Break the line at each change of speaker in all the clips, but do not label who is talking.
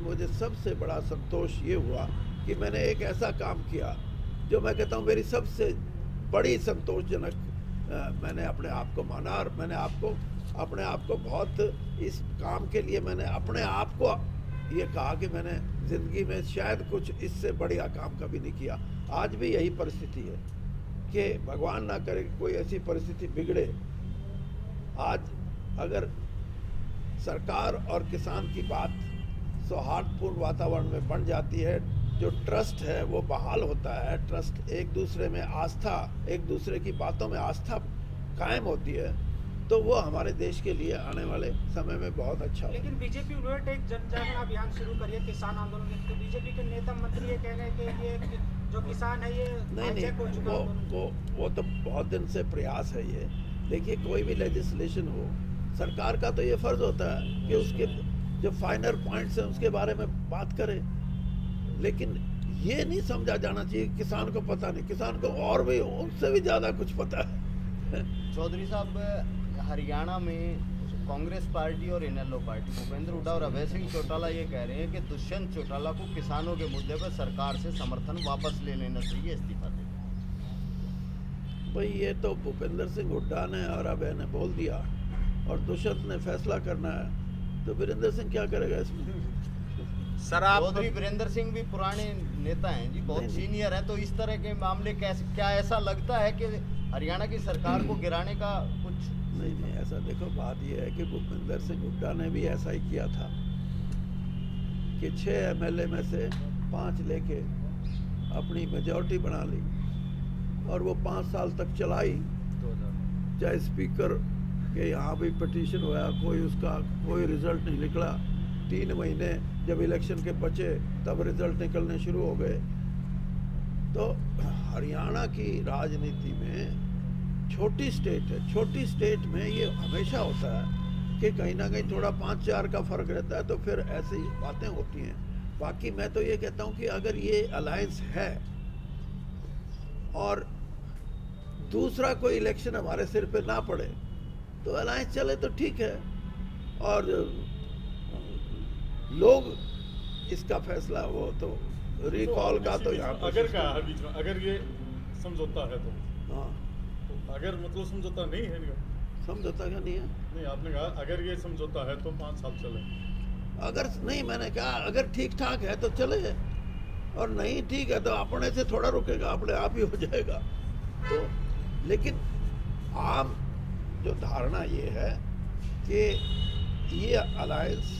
मुझे सबसे बड़ा संतोष ये हुआ कि मैंने एक ऐसा काम किया जो मैं कहता हूँ मेरी सबसे बड़ी संतोषजनक मैंने अपने आप को माना, और मैंने अपने आप को बहुत इस काम के लिए मैंने अपने आप को ये कहा कि मैंने ज़िंदगी में शायद कुछ इससे बढ़िया काम कभी नहीं किया। आज भी यही परिस्थिति है कि भगवान ना करे कोई ऐसी परिस्थिति बिगड़े। आज अगर सरकार और किसान की बात सौहार्दपूर्ण वातावरण में बन जाती है, जो ट्रस्ट है वो बहाल होता है, ट्रस्ट एक दूसरे में आस्था, एक दूसरे की बातों में आस्था कायम होती है, तो वो हमारे देश के लिए आने वाले समय में बहुत अच्छा होगा।
लेकिन बीजेपी उन्होंने एक जन जागरण अभियान शुरू करिए किसान आंदोलन में, तो बीजेपी के नेता मंत्री ये कह रहे हैं कि ये जो किसान है ये
नहीं
हो चुका
वो तो बहुत दिन से प्रयास है ये। देखिए, कोई भी लेजिस्लेशन हो, सरकार का तो ये फर्ज होता है कि उसके जो फाइनल पॉइंट्स हैं उसके बारे में बात करे, लेकिन ये नहीं समझा जाना चाहिए किसान को पता नहीं, किसान को और भी उनसे भी ज़्यादा कुछ पता है।
चौधरी साहब, हरियाणा में कांग्रेस पार्टी और इनेलो पार्टी, भूपेंद्र हुड्डा और अभय सिंह चौटाला ये कह रहे हैं कि दुष्यंत चौटाला को किसानों के मुद्दे पर सरकार से समर्थन वापस ले लेना चाहिए, इस्तीफा दे।
भाई, ये तो भूपेंद्र सिंह हुड्डा ने और अभय ने बोल दिया और दुष्यंत ने फैसला करना है, तो वीरेंद्र सिंह क्या करेगा इसमें?
सर, आप
चौधरी वीरेंद्र सिंह भी पुराने नेता हैं जी, बहुत सीनियर हैं, तो इस तरह के मामले कैसे, क्या ऐसा लगता है कि हरियाणा की सरकार को गिराने का कुछ?
नहीं, ऐसा देखो, बात यह है कि भूपेंद्र सिंह हुड्डा ने भी ऐसा ही किया था कि 6 एमएलए में से 5 लेके अपनी मेजॉरिटी बना ली और वो 5 साल तक चलाई, चाहे स्पीकर के यहाँ भी पिटीशन हुआ, कोई रिजल्ट नहीं निकला। 3 महीने जब इलेक्शन के बचे तब रिजल्ट निकलने शुरू हो गए। तो हरियाणा की राजनीति में छोटी स्टेट है, छोटी स्टेट में ये हमेशा होता है कि कहीं ना कहीं थोड़ा 5-4 का फर्क रहता है, तो फिर ऐसी बातें होती हैं। बाकी मैं तो ये कहता हूँ कि अगर ये अलायंस है और दूसरा कोई इलेक्शन हमारे सिर पे ना पड़े तो अलायंस चले तो ठीक है, और लोग इसका फैसला वो तो रिकॉल का तो यहाँ
अगर क्या है बीच में, अगर ये समझौता है तो
हाँ,
अगर मतलब समझौता नहीं है इनका,
समझौता क्या नहीं है?
नहीं, आपने कहा अगर ये समझौता है तो 5 साल चले।
अगर नहीं, मैंने कहा अगर ठीक ठाक है तो चले, और नहीं ठीक है तो अपने से थोड़ा रुकेगा, अपने आप ही हो जाएगा। तो लेकिन आम जो धारणा ये है कि ये अलायंस,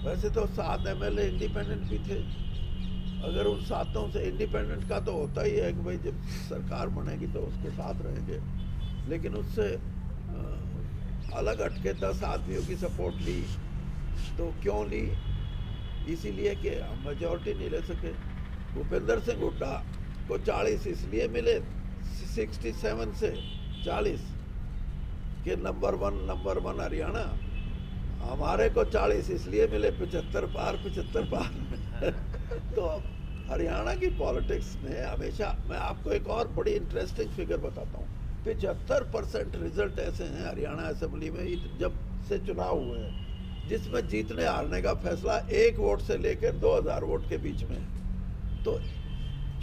वैसे तो 7 एमएलए इंडिपेंडेंट भी थे, अगर उन 7 से इंडिपेंडेंट का तो होता ही है कि भाई जब सरकार बनेगी तो उसके साथ रहेंगे, लेकिन उससे अलग हटके 10 आदमियों की सपोर्ट ली, तो क्यों ली? इसीलिए कि हम मेजॉरिटी नहीं ले सके। भूपेंद्र सिंह हुड्डा को 40 इसलिए मिले 67 से 40 के नंबर वन हरियाणा, हमारे को 40 इसलिए मिले 75 पार। तो हरियाणा की पॉलिटिक्स में हमेशा, मैं आपको एक और बड़ी इंटरेस्टिंग फिगर बताता हूँ, 75% रिजल्ट ऐसे हैं हरियाणा असेंबली में जब से चुनाव हुए हैं जिसमें जीतने हारने का फैसला 1 वोट से लेकर 2000 वोट के बीच में। तो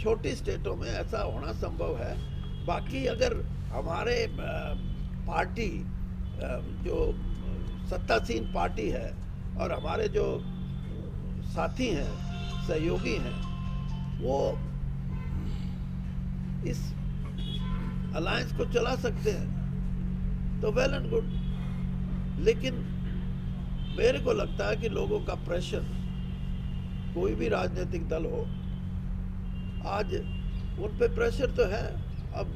छोटी स्टेटों में ऐसा होना संभव है। बाकी अगर हमारे पार्टी जो सत्तासीन पार्टी है और हमारे जो साथी हैं, सहयोगी हैं, वो इस अलायंस को चला सकते हैं तो वेल एंड गुड, लेकिन मेरे को लगता है कि लोगों का प्रेशर, कोई भी राजनीतिक दल हो, आज उन पे प्रेशर तो है। अब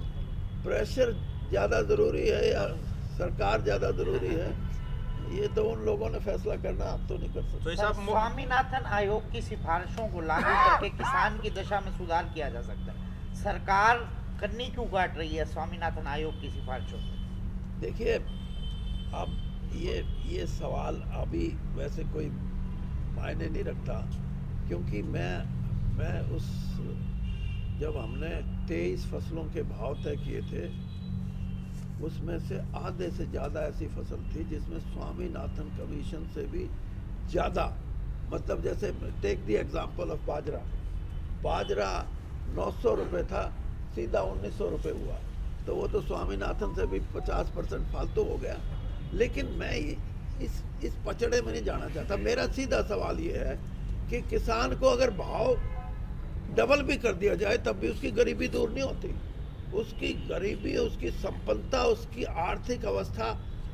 प्रेशर ज़्यादा ज़रूरी है या सरकार ज़्यादा ज़रूरी है, ये तो उन लोगों ने फैसला करना, आप तो नहीं कर सकते।
तो
स्वामीनाथन आयोग की सिफारिशों को लागू करके किसान की दशा में सुधार किया जा सकता है, सरकार करनी क्यों काट रही है स्वामीनाथन आयोग की सिफारिशों को?
देखिए, अब ये सवाल अभी वैसे कोई मायने नहीं रखता, क्योंकि मैं उस जब हमने 23 फसलों के भाव तय किए थे उसमें से आधे से ज़्यादा ऐसी फसल थी जिसमें स्वामीनाथन कमीशन से भी ज़्यादा मतलब जैसे टेक दी एग्जांपल ऑफ बाजरा 900 रुपये था, सीधा 1900 रुपये हुआ, तो वो तो स्वामीनाथन से भी 50% फालतू हो गया। लेकिन मैं इस पचड़े में नहीं जाना चाहता। मेरा सीधा सवाल ये है कि किसान को अगर भाव डबल भी कर दिया जाए तब भी उसकी गरीबी दूर नहीं होती। उसकी गरीबी, उसकी संपन्नता, उसकी आर्थिक अवस्था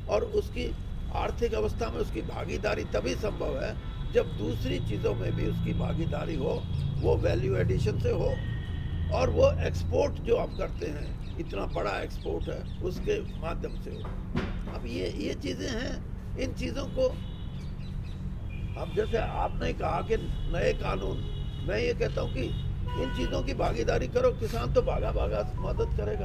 और उसकी आर्थिक अवस्था में उसकी भागीदारी तभी संभव है जब दूसरी चीज़ों में भी उसकी भागीदारी हो, वो वैल्यू एडिशन से हो, और वो एक्सपोर्ट जो आप करते हैं, इतना बड़ा एक्सपोर्ट है, उसके माध्यम से हो। अब ये चीज़ें हैं। इन चीज़ों को अब जैसे आपने कहा कि नए कानून, मैं ये कहता हूँ कि इन चीज़ों की भागीदारी करो, किसान तो भागा भागा मदद करेगा।